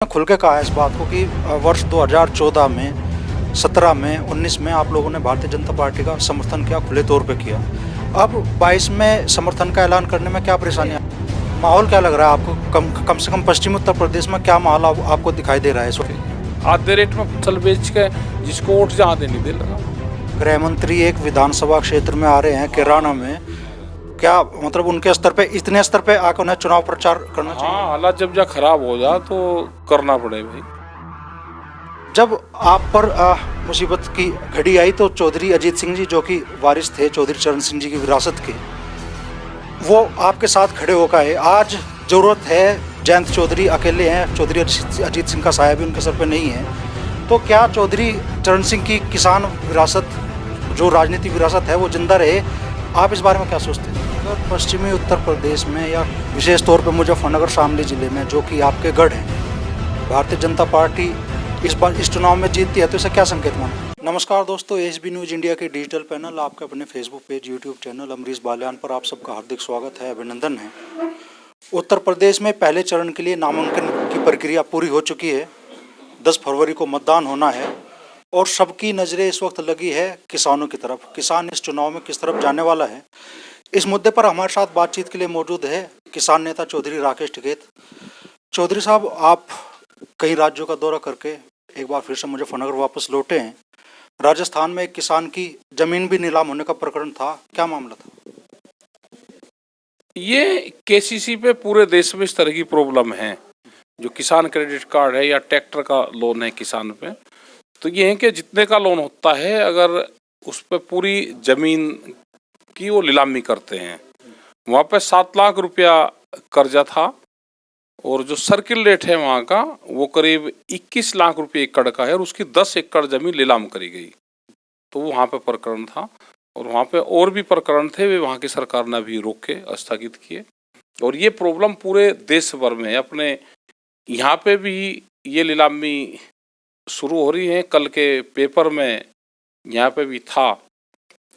खुल के कहा है इस बात को कि वर्ष 2014 में 17 में 19 में आप लोगों ने भारतीय जनता पार्टी का समर्थन किया, खुले तौर पे किया। अब 22 में समर्थन का ऐलान करने में क्या परेशानी है? माहौल क्या लग रहा है आपको? कम से कम पश्चिमी उत्तर प्रदेश में क्या माहौल आपको दिखाई दे रहा है इस वक्त? आधे रेट में फसल बेच के जिसको वोट जहाँ देनी दे लगा। गृह मंत्री एक विधानसभा क्षेत्र में आ रहे हैं किराना में, क्या मतलब उनके स्तर पे, इतने स्तर पे आकर उन्हें चुनाव प्रचार करना चाहिए? हाँ, हालात जब जा खराब हो जा तो करना पड़े भाई। जब आप पर मुसीबत की घड़ी आई तो चौधरी अजीत सिंह जी, जो कि वारिस थे चौधरी चरण सिंह जी की विरासत के, वो आपके साथ खड़े होकर आए। आज ज़रूरत है, जयंत चौधरी अकेले हैं, चौधरी अजीत सिंह का साया भी उनके सर पे नहीं है, तो क्या चौधरी चरण सिंह की किसान विरासत, जो राजनीतिक विरासत है, वो जिंदा रहे? आप इस बारे में क्या सोचते हैं? अगर पश्चिमी उत्तर प्रदेश में या विशेष तौर पर मुजफ्फरनगर शामली ज़िले में, जो कि आपके गढ़ हैं, भारतीय जनता पार्टी इस बार इस चुनाव में जीतती है तो इसे क्या संकेत माना? नमस्कार दोस्तों, एसबी न्यूज़ इंडिया के डिजिटल पैनल, आपके अपने Facebook page, YouTube channel Amrish Balyan पर आप सबका हार्दिक स्वागत है, अभिनंदन है। उत्तर प्रदेश में पहले चरण के लिए नामांकन की प्रक्रिया पूरी हो चुकी है। 10 फरवरी को मतदान होना है और सबकी नज़रें इस वक्त लगी है किसानों की तरफ। किसान इस चुनाव में किस तरफ जाने वाला है, इस मुद्दे पर हमारे साथ बातचीत के लिए मौजूद है किसान नेता चौधरी राकेश टिकैत। चौधरी साहब, आप कई राज्यों का दौरा करके एक बार फिर से मुजफ्फरनगर वापस लौटे हैं। राजस्थान में एक किसान की जमीन भी नीलाम होने का प्रकरण था, क्या मामला था? ये केसीसी पे पूरे देश में इस तरह की प्रॉब्लम है। जो किसान क्रेडिट कार्ड है या ट्रैक्टर का लोन है किसान पे, तो ये है कि जितने का लोन होता है, अगर उस पर पूरी जमीन की वो नीलामी करते हैं। वहाँ पे 7 लाख रुपया कर्जा था और जो सर्किल रेट है वहाँ का वो करीब 21 लाख रुपये एकड़ का है और उसकी 10 एकड़ जमीन नीलाम करी गई। तो वहाँ पे प्रकरण था और वहाँ पे और भी प्रकरण थे, वे वहाँ की सरकार ने भी रोके, स्थगित किए। और ये प्रॉब्लम पूरे देश भर में है। अपने यहाँ पे भी ये नीलामी शुरू हो रही है। कल के पेपर में यहाँ पे भी था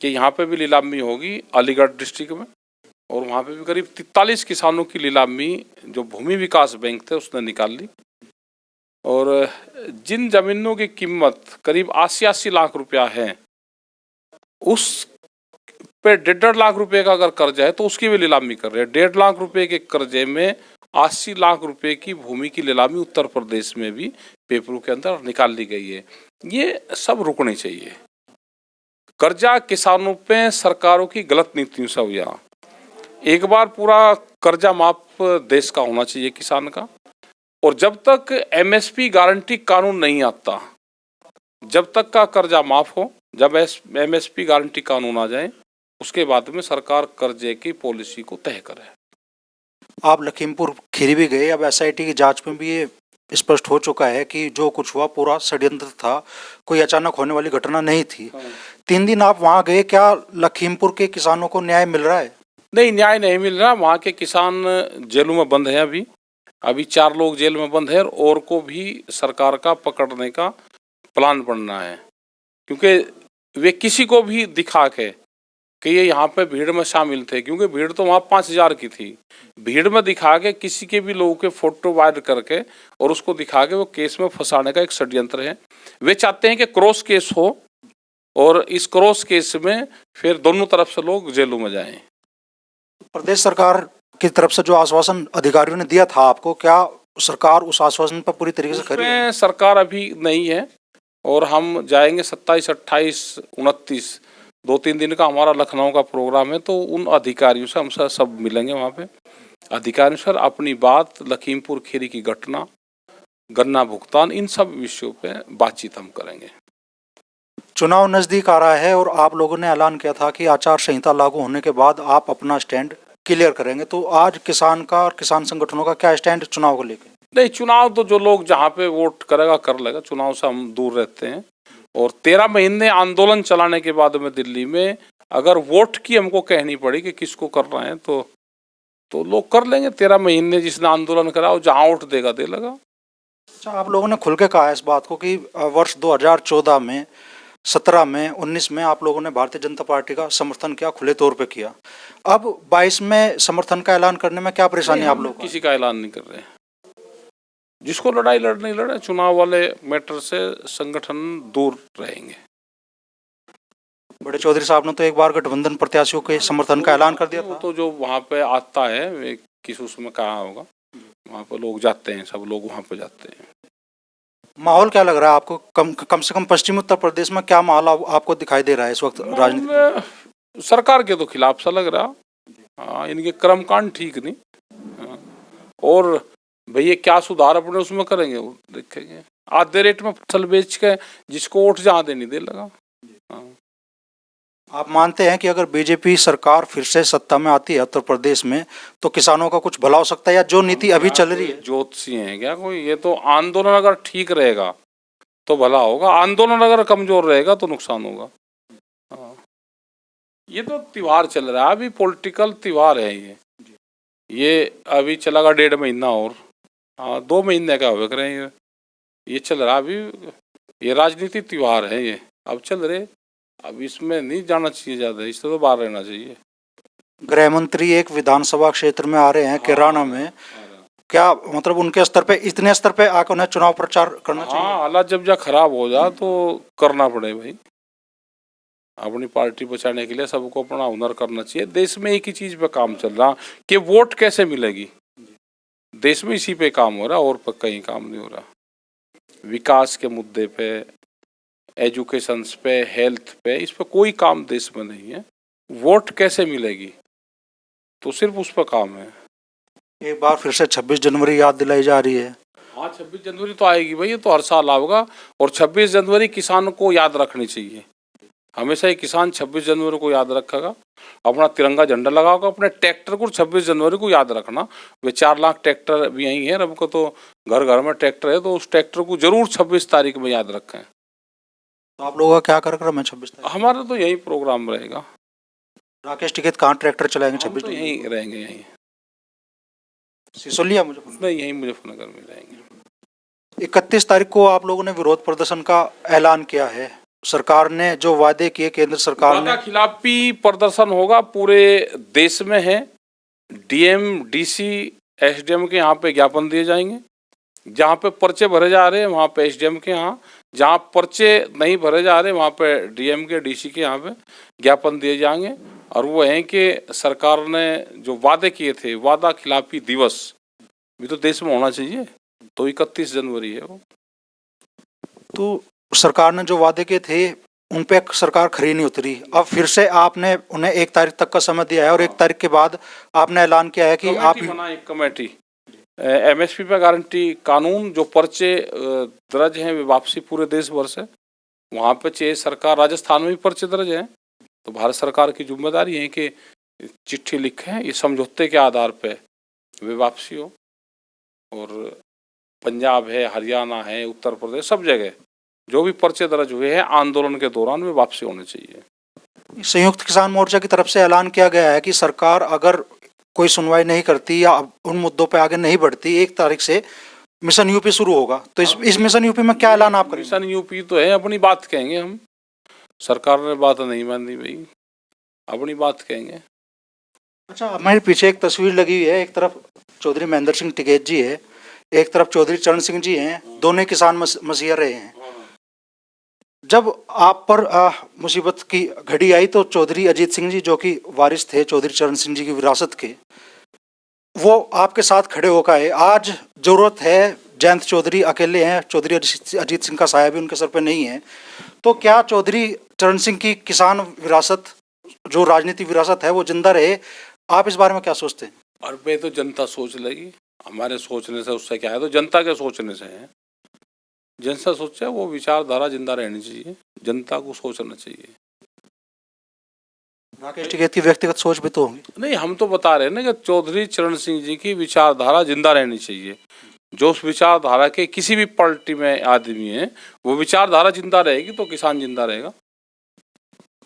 कि यहाँ पे भी नीलामी होगी अलीगढ़ डिस्ट्रिक्ट में, और वहाँ पे भी करीब 43 किसानों की नीलामी जो भूमि विकास बैंक थे उसने निकाल ली। और जिन जमीनों की कीमत करीब 80 लाख रुपया है, उस पे 1.5 लाख रुपए का अगर कर्जा है तो उसकी भी नीलामी कर रहे हैं। 1.5 लाख रुपए के कर्जे में 80 लाख रुपए की भूमि की नीलामी उत्तर प्रदेश में भी पेपरों के अंदर निकाल ली गई है। ये सब रुकनी चाहिए। कर्जा किसानों पे सरकारों की गलत नीतियों से हुआ। एक बार पूरा कर्जा माफ देश का होना चाहिए किसान का, और जब तक एमएसपी गारंटी कानून नहीं आता, जब तक का कर्जा माफ हो, जब एमएसपी गारंटी कानून आ जाए उसके बाद में सरकार कर्जे की पॉलिसी को तय करे। आप लखीमपुर खीरी भी गए, अब एसआईटी की जांच में भी ये स्पष्ट हो चुका है कि जो कुछ हुआ पूरा षड्यंत्र था, कोई अचानक होने वाली घटना नहीं थी। 3 दिन आप वहाँ गए, क्या लखीमपुर के किसानों को न्याय मिल रहा है? नहीं, न्याय नहीं मिल रहा। वहाँ के किसान जेलों में बंद हैं। अभी 4 लोग जेल में बंद हैं और को भी सरकार का पकड़ने का प्लान बनना है, क्योंकि वे किसी को भी दिखा के कि ये यहाँ पे भीड़ में शामिल थे, क्योंकि भीड़ तो वहाँ 5000 की थी, भीड़ में दिखा के किसी के भी लोगों के फोटो वायरल करके और उसको दिखा के वो केस में फंसाने का एक षड्यंत्र है। वे चाहते हैं कि क्रॉस केस हो और इस क्रॉस केस में फिर दोनों तरफ से लोग जेलों में जाएं। प्रदेश सरकार की तरफ से जो आश्वासन अधिकारियों ने दिया था आपको, क्या सरकार उस आश्वासन पर पूरी तरीके से खरी है? सरकार अभी नहीं है और हम जाएंगे 27, 28, 29, 2-3 दिन का हमारा लखनऊ का प्रोग्राम है। तो उन अधिकारियों से हम सब मिलेंगे वहाँ पे। अधिकारियों से अपनी बात, लखीमपुर खीरी की घटना, गन्ना भुगतान, इन सब विषयों पे बातचीत हम करेंगे। चुनाव नजदीक आ रहा है और आप लोगों ने ऐलान किया था कि आचार संहिता लागू होने के बाद आप अपना स्टैंड क्लियर करेंगे, तो आज किसान का और किसान संगठनों का क्या स्टैंड चुनाव को लेकर? नहीं, चुनाव तो जो लोग जहाँ पे वोट करेगा कर लेगा, चुनाव से हम दूर रहते हैं। और 13 महीने आंदोलन चलाने के बाद में दिल्ली में अगर वोट की हमको कहनी पड़ी कि किसको कर रहे हैं तो लोग कर लेंगे। 13 महीने जिसने आंदोलन करा वो जहाँ वोट देगा दे लगा। अच्छा, आप लोगों ने खुल के कहा है इस बात को कि वर्ष 2014 में 17 में 19 में आप लोगों ने भारतीय जनता पार्टी का समर्थन किया, खुले तौर पे किया। अब 22 में समर्थन का ऐलान करने में क्या परेशानी है आप लोगों को? किसी का ऐलान नहीं कर रहे हैं। जिसको लड़ाई लड़नी लड़े, चुनाव वाले मैटर से संगठन दूर रहेंगे। बड़े चौधरी साहब ने तो एक बार गठबंधन प्रत्याशियों के समर्थन का ऐलान कर दिया वो था। तो जो वहाँ पे आता है वे किस उसमें कहा होगा, वहाँ पे लोग जाते हैं, सब लोग वहाँ पे जाते हैं। माहौल क्या लग रहा है आपको? कम से कम पश्चिमी उत्तर प्रदेश में क्या माहौल आपको दिखाई दे रहा है इस वक्त राजनीति में? सरकार के तो खिलाफ सा लग रहा। हाँ, इनके कर्मकांड ठीक नहीं। हाँ, और भैया क्या सुधार अपने उसमें करेंगे वो देखेंगे। आधे रेट में फसल बेच के जिसको वोट जहाँ देने दे लगा। हाँ। आप मानते हैं कि अगर बीजेपी सरकार फिर से सत्ता में आती है उत्तर प्रदेश में तो किसानों का कुछ भला हो सकता है, या जो नीति अभी चल रही है? ज्योतिषी हैं क्या कोई? ये तो आंदोलन अगर ठीक रहेगा तो भला होगा, आंदोलन अगर कमजोर रहेगा तो नुकसान होगा। हाँ। ये तो त्योहार चल रहा है, अभी पॉलिटिकल त्योहार है ये अभी चलेगा 1.5 महीना और। हाँ, 2 महीने का हो रहे हैं ये चल रहा अभी। ये राजनीति त्योहार है, ये अब चल रहे, अब इसमें नहीं जाना चाहिए ज़्यादा, इससे तो बाहर रहना चाहिए। गृह मंत्री एक विधानसभा क्षेत्र में आ रहे हैं कैराना में, क्या मतलब उनके स्तर पे, इतने स्तर पे आकर उन्हें चुनाव प्रचार करना चाहिए? हाँ, हालात जब जा खराब हो जा तो करना पड़े भाई। अपनी पार्टी बचाने के लिए सबको अपना हुनर करना चाहिए। देश में एक ही चीज पे काम चल रहा कि वोट कैसे मिलेगी, देश में इसी पे काम हो रहा, और पे कहीं काम नहीं हो रहा। विकास के मुद्दे पे, एजुकेशन पे, हेल्थ पे, इस पे कोई काम देश में नहीं है। वोट कैसे मिलेगी तो सिर्फ उस पर काम है। एक बार फिर से 26 जनवरी याद दिलाई जा रही है। हाँ, 26 जनवरी तो आएगी भाई, ये तो हर साल आएगा। और 26 जनवरी किसान को याद रखनी चाहिए। हमेशा ही किसान 26 जनवरी को याद रखेगा, अपना तिरंगा झंडा लगाओगे, अपने ट्रैक्टर को 26 जनवरी को याद रखना। वे 4 लाख ट्रैक्टर भी यही है, अब को तो घर घर में ट्रैक्टर है, तो उस ट्रैक्टर को जरूर 26 तारीख में याद रखें। तो आप लोगों का क्या कार्यक्रम है 26 तारीख? हमारा तो यही प्रोग्राम रहेगा। राकेश टिकैत कहाँ ट्रैक्टर चलाएंगे हम 26 तो जनवरी? यहीं रहेंगे, यहीं सिसोलिया मुजफ्फरनगर? नहीं, यहीं मुजफ्फरनगर में रहेंगे। 31 तारीख को आप लोगों ने विरोध प्रदर्शन का ऐलान किया है। सरकार ने जो वादे किए, केंद्र सरकार ने, वादा खिलाफी प्रदर्शन होगा, पूरे देश में है। डीएम, डीसी, एसडीएम के यहाँ पे ज्ञापन दिए जाएंगे। जहाँ पे पर्चे भरे जा रहे हैं वहाँ पे एसडीएम के यहाँ, जहाँ पर्चे नहीं भरे जा रहे वहाँ पे डीएम के, डीसी के यहाँ पे ज्ञापन दिए जाएंगे। और वो है कि सरकार ने जो वादे किए थे, वादा खिलाफी दिवस भी तो देश में होना चाहिए, तो 31 जनवरी है वो। तो सरकार ने जो वादे किए थे उन पे सरकार खरी नहीं उतरी। अब फिर से आपने उन्हें 1 तारीख तक का समय दिया है और 1 तारीख के बाद आपने ऐलान किया है कि आप बना एक कमेटी, एमएसपी पे गारंटी कानून, जो पर्चे दर्ज हैं वे वापसी पूरे देश भर से, वहाँ पे चाहिए सरकार। राजस्थान में भी पर्चे दर्ज हैं, तो भारत सरकार की जिम्मेदारी है कि चिट्ठी लिखें, ये समझौते के आधार पे वे वापसी हो। और पंजाब है, हरियाणा है, उत्तर प्रदेश, सब जगह जो भी पर्चे दर्ज हुए हैं आंदोलन के दौरान वे वापसी होने चाहिए। संयुक्त किसान मोर्चा की तरफ से ऐलान किया गया है कि सरकार अगर कोई सुनवाई नहीं करती या उन मुद्दों पर आगे नहीं बढ़ती, 1 तारीख से मिशन यूपी शुरू होगा। तो इस मिशन यूपी में क्या ऐलान आप करेंगे? मिशन यूपी तो है, अपनी बात कहेंगे हम। सरकार ने बात नहीं मानी भाई, अपनी बात कहेंगे। अच्छा, हमारे पीछे एक तस्वीर लगी हुई है, एक तरफ चौधरी महेंद्र सिंह टिकैत जी है, एक तरफ चौधरी चरण सिंह जी हैं, दोनों किसान मसीहा रहे हैं। जब आप पर मुसीबत की घड़ी आई तो चौधरी अजीत सिंह जी, जो कि वारिस थे चौधरी चरण सिंह जी की विरासत के, वो आपके साथ खड़े होकर आए। आज जरूरत है, जयंत चौधरी अकेले हैं, चौधरी अजीत सिंह का साया भी उनके सर पे नहीं है। तो क्या चौधरी चरण सिंह की किसान विरासत, जो राजनीतिक विरासत है, वो जिंदा रहे? आप इस बारे में क्या सोचते हैं? और पे तो जनता सोच लेगी, हमारे सोचने से उससे क्या है, तो जनता के सोचने से है। जनता सोचे वो विचारधारा जिंदा रहनी चाहिए, जनता को सोचना चाहिए। राकेश टिकैत की व्यक्तिगत सोच भी तो होगी। नहीं, हम तो बता रहे हैं ना कि चौधरी चरण सिंह जी की विचारधारा जिंदा रहनी चाहिए। जो उस विचारधारा के किसी भी पार्टी में आदमी है, वो विचारधारा जिंदा रहेगी तो किसान जिंदा रहेगा।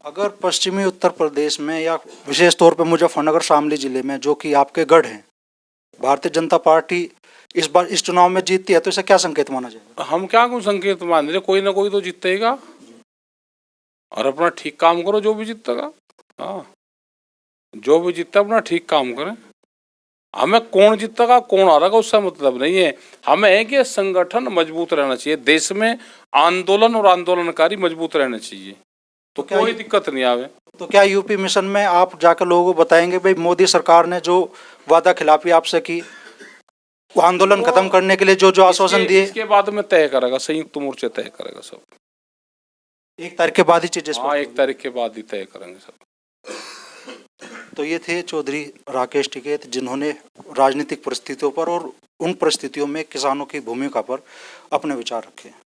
अगर पश्चिमी उत्तर प्रदेश में या विशेष तौर पर मुजफ्फरनगर शामली जिले में, जो कि आपके गढ़ हैं, भारतीय जनता पार्टी इस बार इस चुनाव में जीतती है तो इसे क्या संकेत माना जाएगा? हम क्या कोई संकेत मान रहे, कोई ना कोई तो जीतेगा, और अपना ठीक काम करो जो भी जीतेगा। हाँ, जो भी जीतता अपना ठीक काम करें। हमें कौन जीतेगा कौन हारेगा उससे मतलब नहीं है। हमें है कि संगठन मजबूत रहना चाहिए, देश में आंदोलन और आंदोलनकारी मजबूत रहने चाहिए, तो क्या कोई ये- दिक्कत नहीं आवे। तो क्या यूपी मिशन में आप जाकर लोगों को बताएंगे भाई मोदी सरकार ने जो वादा खिलाफी आपसे की, वो आंदोलन वो खत्म करने के लिए जो जो आश्वासन दिए, इसके बाद में तय करेगा, संयुक्त मोर्चा तय करेगा सब। 1 तारीख के बाद ही चीजें हाँ, स्पष्ट 1 तारीख के बाद ही तय करेंगे सब। होंगी। तो ये थे चौधरी राकेश टिकैत, जिन्होंने राजनीतिक परिस्थितियों पर और उन परिस्थितियों में किसानों की भूमिका पर अपने विचार रखे।